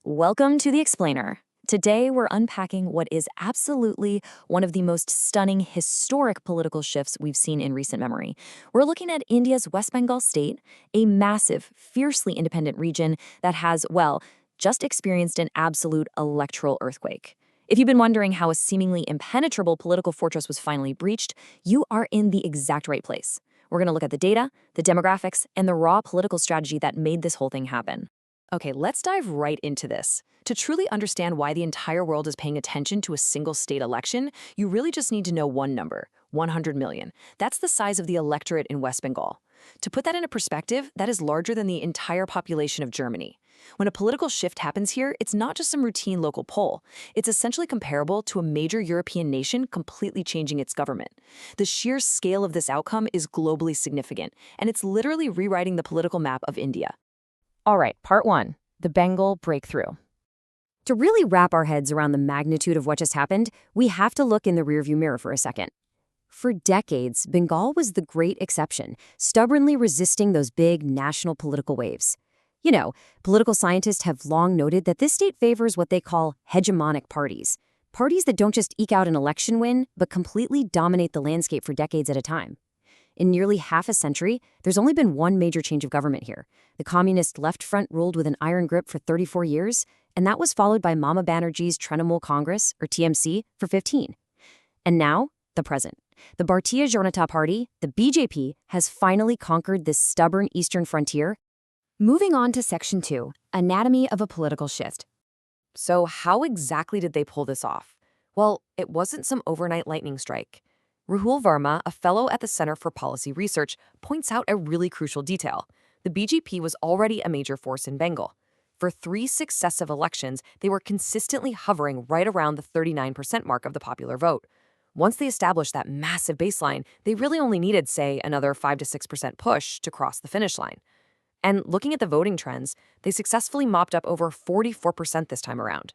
Welcome to The Explainer. Today, we're unpacking what is absolutely one of the most stunning historic political shifts we've seen in recent memory. We're looking at India's West Bengal state, a massive, fiercely independent region that has, well, just experienced an absolute electoral earthquake. If you've been wondering how a seemingly impenetrable political fortress was finally breached, you are in the exact right place. We're going to look at the data, the demographics, and the raw political strategy that made this whole thing happen. Okay, let's dive right into this. To truly understand why the entire world is paying attention to a single state election, you really just need to know one number, 100 million. That's the size of the electorate in West Bengal. To put that into perspective, that is larger than the entire population of Germany. When a political shift happens here, it's not just some routine local poll. It's essentially comparable to a major European nation completely changing its government. The sheer scale of this outcome is globally significant, and it's literally rewriting the political map of India. All right, part one, the Bengal breakthrough. To really wrap our heads around the magnitude of what just happened, we have to look in the rearview mirror for a second. For decades, Bengal was the great exception, stubbornly resisting those big national political waves. You know, political scientists have long noted that this state favors what they call hegemonic parties. Parties that don't just eke out an election win, but completely dominate the landscape for decades at a time. In nearly half a century, there's only been one major change of government here. The Communist Left Front ruled with an iron grip for 34 years, and that was followed by Mamta Banerjee's Trinamool Congress, or TMC, for 15. And now, the present. The Bharatiya Janata Party, the BJP, has finally conquered this stubborn eastern frontier. Moving on to Section 2, Anatomy of a Political Shift. So how exactly did they pull this off? Well, it wasn't some overnight lightning strike. Rahul Verma, a fellow at the Center for Policy Research, points out a really crucial detail. The BJP was already a major force in Bengal. For 3 successive elections, they were consistently hovering right around the 39% mark of the popular vote. Once they established that massive baseline, they really only needed, say, another 5 to 6% push to cross the finish line. And looking at the voting trends, they successfully mopped up over 44% this time around.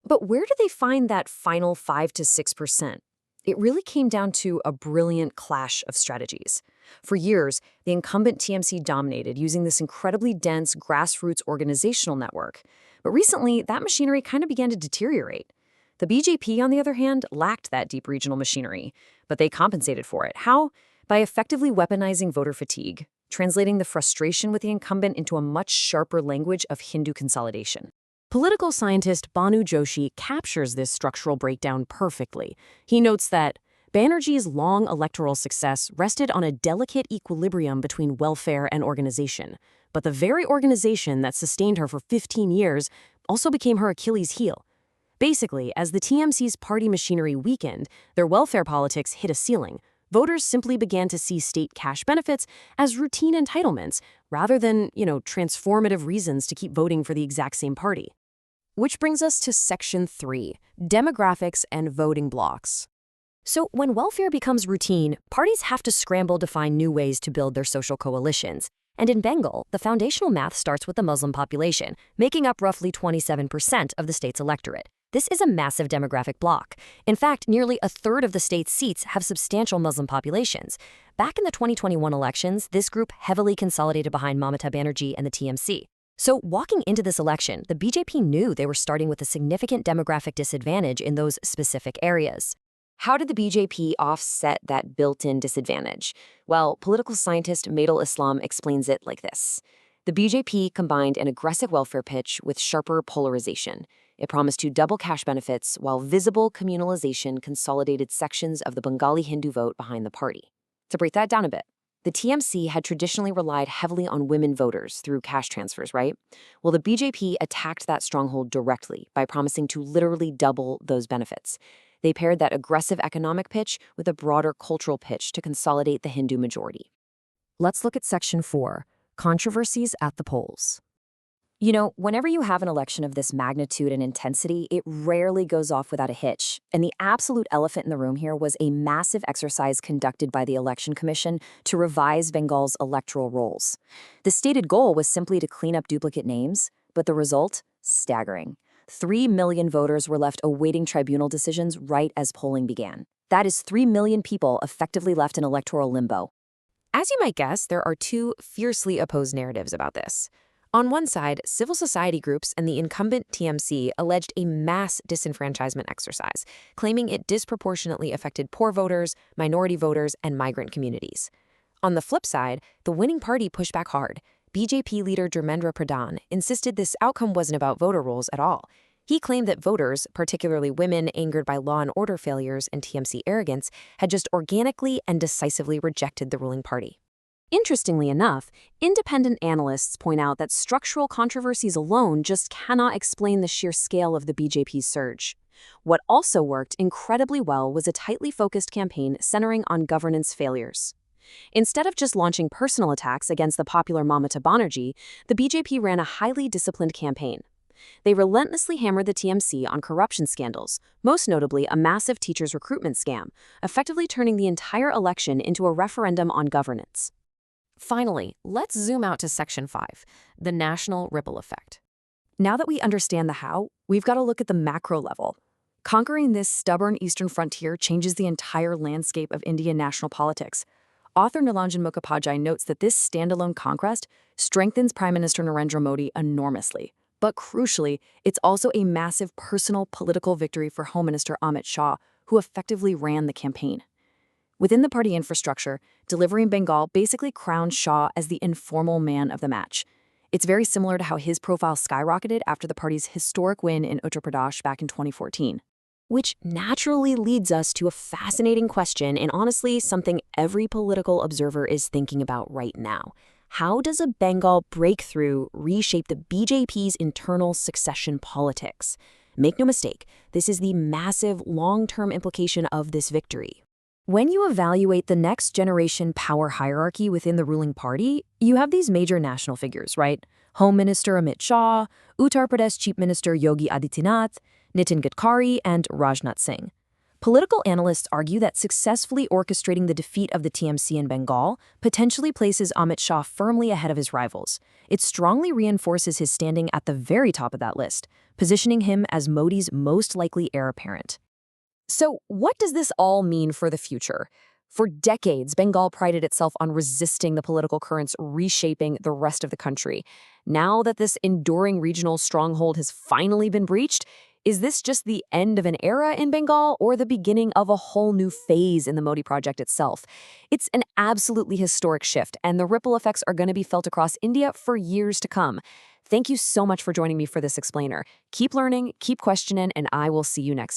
But where did they find that final 5 to 6%? It really came down to a brilliant clash of strategies. For years, the incumbent TMC dominated, using this incredibly dense grassroots organizational network. But recently, that machinery kind of began to deteriorate. The BJP, on the other hand, lacked that deep regional machinery, but they compensated for it. How? By effectively weaponizing voter fatigue, translating the frustration with the incumbent into a much sharper language of Hindu consolidation. Political scientist Banu Joshi captures this structural breakdown perfectly. He notes that Banerjee's long electoral success rested on a delicate equilibrium between welfare and organization. But the very organization that sustained her for 15 years also became her Achilles heel. Basically, as the TMC's party machinery weakened, their welfare politics hit a ceiling. Voters simply began to see state cash benefits as routine entitlements rather than, transformative reasons to keep voting for the exact same party. Which brings us to Section 3, Demographics and Voting Blocks. So when welfare becomes routine, parties have to scramble to find new ways to build their social coalitions. And in Bengal, the foundational math starts with the Muslim population, making up roughly 27% of the state's electorate. This is a massive demographic block. In fact, nearly a third of the state's seats have substantial Muslim populations. Back in the 2021 elections, this group heavily consolidated behind Mamta Banerjee and the TMC. So walking into this election, the BJP knew they were starting with a significant demographic disadvantage in those specific areas. How did the BJP offset that built-in disadvantage? Well, political scientist Maidul Islam explains it like this. The BJP combined an aggressive welfare pitch with sharper polarization. It promised to double cash benefits while visible communalization consolidated sections of the Bengali Hindu vote behind the party. To break that down a bit, the TMC had traditionally relied heavily on women voters through cash transfers, right? Well, the BJP attacked that stronghold directly by promising to literally double those benefits. They paired that aggressive economic pitch with a broader cultural pitch to consolidate the Hindu majority. Let's look at Section 4, Controversies at the Polls. Whenever you have an election of this magnitude and intensity, it rarely goes off without a hitch. And the absolute elephant in the room here was a massive exercise conducted by the Election Commission to revise Bengal's electoral rolls. The stated goal was simply to clean up duplicate names, but the result? Staggering. 3 million voters were left awaiting tribunal decisions right as polling began. That is 3 million people effectively left in electoral limbo. As you might guess, there are 2 fiercely opposed narratives about this. On one side, civil society groups and the incumbent TMC alleged a mass disenfranchisement exercise, claiming it disproportionately affected poor voters, minority voters, and migrant communities. On the flip side, the winning party pushed back hard. BJP leader Dharmendra Pradhan insisted this outcome wasn't about voter rolls at all. He claimed that voters, particularly women angered by law and order failures and TMC arrogance, had just organically and decisively rejected the ruling party. Interestingly enough, independent analysts point out that structural controversies alone just cannot explain the sheer scale of the BJP's surge. What also worked incredibly well was a tightly focused campaign centering on governance failures. Instead of just launching personal attacks against the popular Mamta Banerjee, the BJP ran a highly disciplined campaign. They relentlessly hammered the TMC on corruption scandals, most notably a massive teachers' recruitment scam, effectively turning the entire election into a referendum on governance. Finally, let's zoom out to Section 5, the national ripple effect. Now that we understand the how, we've got to look at the macro level. Conquering this stubborn eastern frontier changes the entire landscape of Indian national politics. Author Nilanjan Mukhopadhyay notes that this standalone conquest strengthens Prime Minister Narendra Modi enormously. But crucially, it's also a massive personal political victory for Home Minister Amit Shah, who effectively ran the campaign. Within the party infrastructure, delivering Bengal basically crowned Shah as the informal man of the match. It's very similar to how his profile skyrocketed after the party's historic win in Uttar Pradesh back in 2014. Which naturally leads us to a fascinating question and honestly something every political observer is thinking about right now. How does a Bengal breakthrough reshape the BJP's internal succession politics? Make no mistake, this is the massive long-term implication of this victory. When you evaluate the next generation power hierarchy within the ruling party, you have these major national figures, right? Home Minister Amit Shah, Uttar Pradesh Chief Minister Yogi Adityanath, Nitin Gadkari, and Rajnath Singh. Political analysts argue that successfully orchestrating the defeat of the TMC in Bengal potentially places Amit Shah firmly ahead of his rivals. It strongly reinforces his standing at the very top of that list, positioning him as Modi's most likely heir apparent. So, what does this all mean for the future? For decades, Bengal prided itself on resisting the political currents reshaping the rest of the country. Now that this enduring regional stronghold has finally been breached, is this just the end of an era in Bengal or the beginning of a whole new phase in the Modi project itself? It's an absolutely historic shift, and the ripple effects are going to be felt across India for years to come. Thank you so much for joining me for this explainer. Keep learning, keep questioning, and I will see you next time.